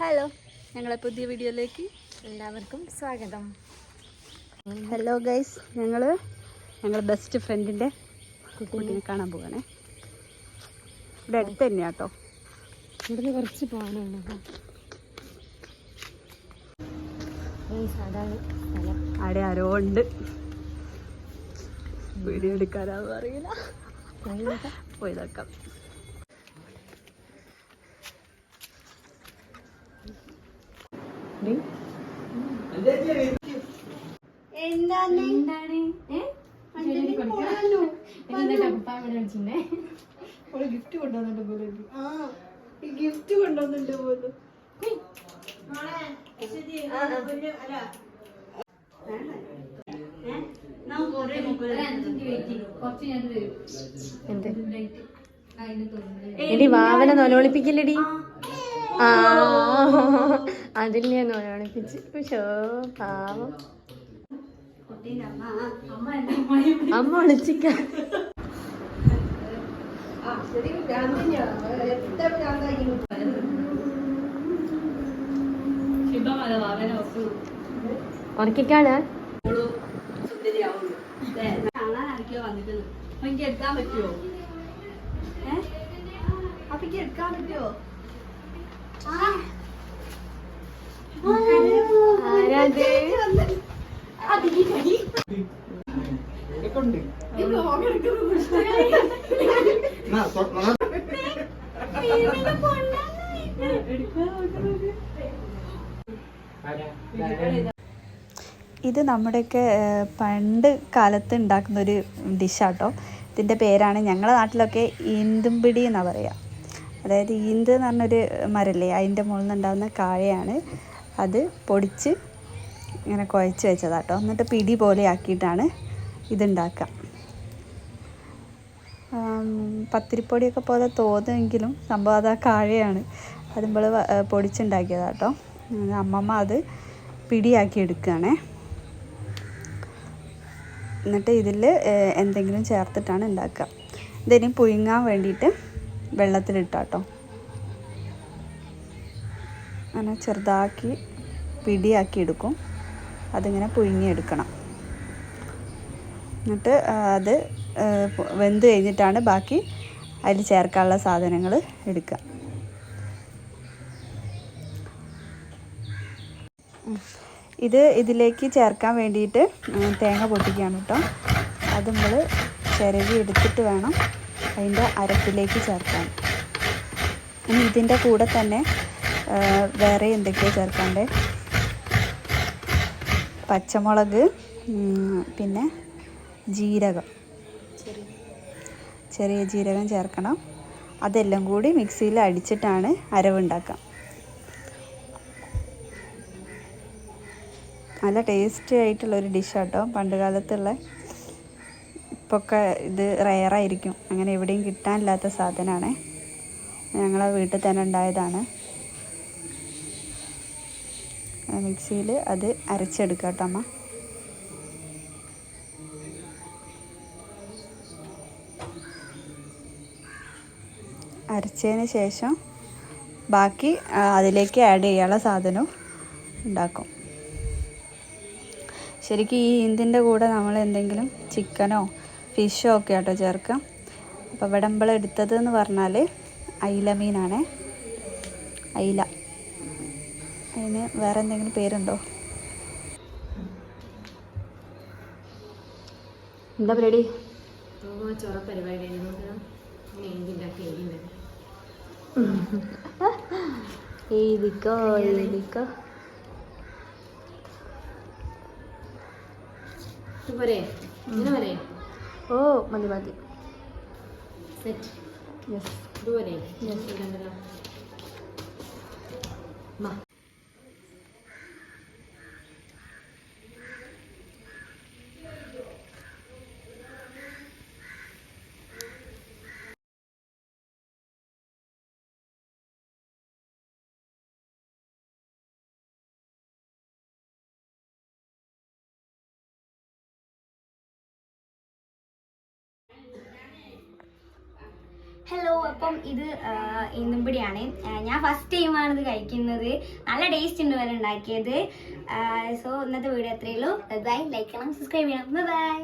Hello, ഞങ്ങളെ പുതിയ വീഡിയോയിലേക്ക് എല്ലാവർക്കും സ്വാഗതം. ഹലോ ഗൈസ്, ഞങ്ങൾ ബെസ്റ്റ് ഫ്രണ്ടിൻ്റെ കുട്ടീനെ കാണാൻ പോവാണേ. ഇവിടെ അടുത്ത് തന്നെയാണ് കേട്ടോ. ഇവിടുന്ന് കുറച്ച് പോകാനാണ്. അതാണ് സ്ഥലം. അവിടെ ആരോ ഉണ്ട്. വീഡിയോ എടുക്കാനാവും അറിയില്ല. പോയി നോക്കാം. ഗിഫ്റ്റ് കൊണ്ടുവന്നിട്ട് പോലും എടി വാവനെ നൊലോളിപ്പിക്കില്ലടി. അതിൽ ഞാൻ നൊലോളിപ്പിച്ച്. പാവം അമ്മ വിളിച്ചിക്ക. ഉറക്കിക്കാണ് എടുക്കാൻ പറ്റുമോ? അപ്പൊക്ക് എടുക്കാൻ പറ്റുമോ? ആരാത്? ഇത് നമ്മുടെയൊക്കെ പണ്ട് കാലത്ത് ഉണ്ടാക്കുന്നൊരു ഡിഷാട്ടോ. ഇതിൻ്റെ പേരാണ് ഞങ്ങളുടെ നാട്ടിലൊക്കെ ഈന്തുംപിടി എന്നാണ് പറയുക. അതായത് ഈന്ത് എന്ന് പറഞ്ഞൊരു മരല്ലേ, അതിൻ്റെ മുകളിൽ നിന്നുണ്ടാകുന്ന കായയാണ്. അത് പൊടിച്ച് ഇങ്ങനെ കുഴച്ച് വെച്ചതാട്ടോ. എന്നിട്ട് പിടി പോലെ ആക്കിയിട്ടാണ് ഇതുണ്ടാക്കുക. പത്തിരിപ്പൊടിയൊക്കെ പോലെ തോന്നുമെങ്കിലും സംഭവം അത് ആ കാഴയാണ്. അത് നമ്മൾ പൊടിച്ചുണ്ടാക്കിയതാട്ടോ. അമ്മമ്മ അത് പിടിയാക്കി എടുക്കുകയാണേ. എന്നിട്ട് ഇതിൽ എന്തെങ്കിലും ചേർത്തിട്ടാണ് ഉണ്ടാക്കുക. ഇതിനി പുഴുങ്ങാൻ വേണ്ടിയിട്ട് വെള്ളത്തിലിട്ടാട്ടോ. അങ്ങനെ ചെറുതാക്കി പിടിയാക്കി എടുക്കും. അതിങ്ങനെ പുഴുങ്ങിയെടുക്കണം. എന്നിട്ട് അത് വെന്ത് കഴിഞ്ഞിട്ടാണ് ബാക്കി അതിൽ ചേർക്കാനുള്ള സാധനങ്ങൾ എടുക്കുക. ഇതിലേക്ക് ചേർക്കാൻ വേണ്ടിയിട്ട് തേങ്ങ പൊട്ടിക്കുകയാണ് കേട്ടോ. അത് നമ്മൾ ചിരവി എടുത്തിട്ട് വേണം അതിൻ്റെ അരപ്പിലേക്ക് ചേർക്കാൻ. ഇനി ഇതിൻ്റെ കൂടെ തന്നെ വേറെ എന്തൊക്കെയാണ് ചേർക്കാണ്ട്, പച്ചമുളക്, പിന്നെ ജീരകം, ചെറിയ ജീരകം ചേർക്കണം. അതെല്ലാം കൂടി മിക്സിയിൽ അടിച്ചിട്ടാണ് അരവുണ്ടാക്കുക. നല്ല ടേസ്റ്റി ആയിട്ടുള്ളൊരു ഡിഷാട്ടോ. പണ്ട് കാലത്തുള്ള, ഇപ്പൊക്കെ ഇത് റെയറായിരിക്കും, അങ്ങനെ എവിടെയും കിട്ടാനില്ലാത്ത സാധനമാണ്. ഞങ്ങളെ വീട്ടിൽ തന്നെ ഉണ്ടായതാണ്. മിക്സിയിൽ അത് അരച്ചെടുക്കാം കേട്ടോ അമ്മ. അരച്ചതിന് ശേഷം ബാക്കി അതിലേക്ക് ആഡ് ചെയ്യാനുള്ള സാധനവും ഉണ്ടാക്കും. ശരിക്കും ഈ ഇതിൻ്റെ കൂടെ നമ്മൾ എന്തെങ്കിലും ചിക്കനോ ഫിഷോ ഒക്കെ ആട്ടോ ചേർക്കാം. അപ്പോൾ ഇവിടെ നമ്മൾ എടുത്തത് എന്ന് പറഞ്ഞാൽ അയില മീനാണേ. അയില. അതിന് വേറെ എന്തെങ്കിലും പേരുണ്ടോ? എന്താ പരിപാടി? ചോറ പരിപാടി എഴുതിക്കോ എഴുതിക്കോ. ഓ മതി മതി. സെറ്റ്. യെസ് ഇതുപോലെ ഹലോ, അപ്പം ഇത് ഇന്നുംപിടിയാണ്. ഞാൻ ഫസ്റ്റ് ടൈമാണ് ഇത് കഴിക്കുന്നത്. നല്ല ടേസ്റ്റ് ഉണ്ട് വരെ ഉണ്ടാക്കിയത്. സോ ഇന്നത്തെ വീഡിയോ അത്രയേ ഉള്ളൂ. ബൈ, ലൈക്ക് ചെയ്യണം, സബ്സ്ക്രൈബ് ചെയ്യണം. ബൈ.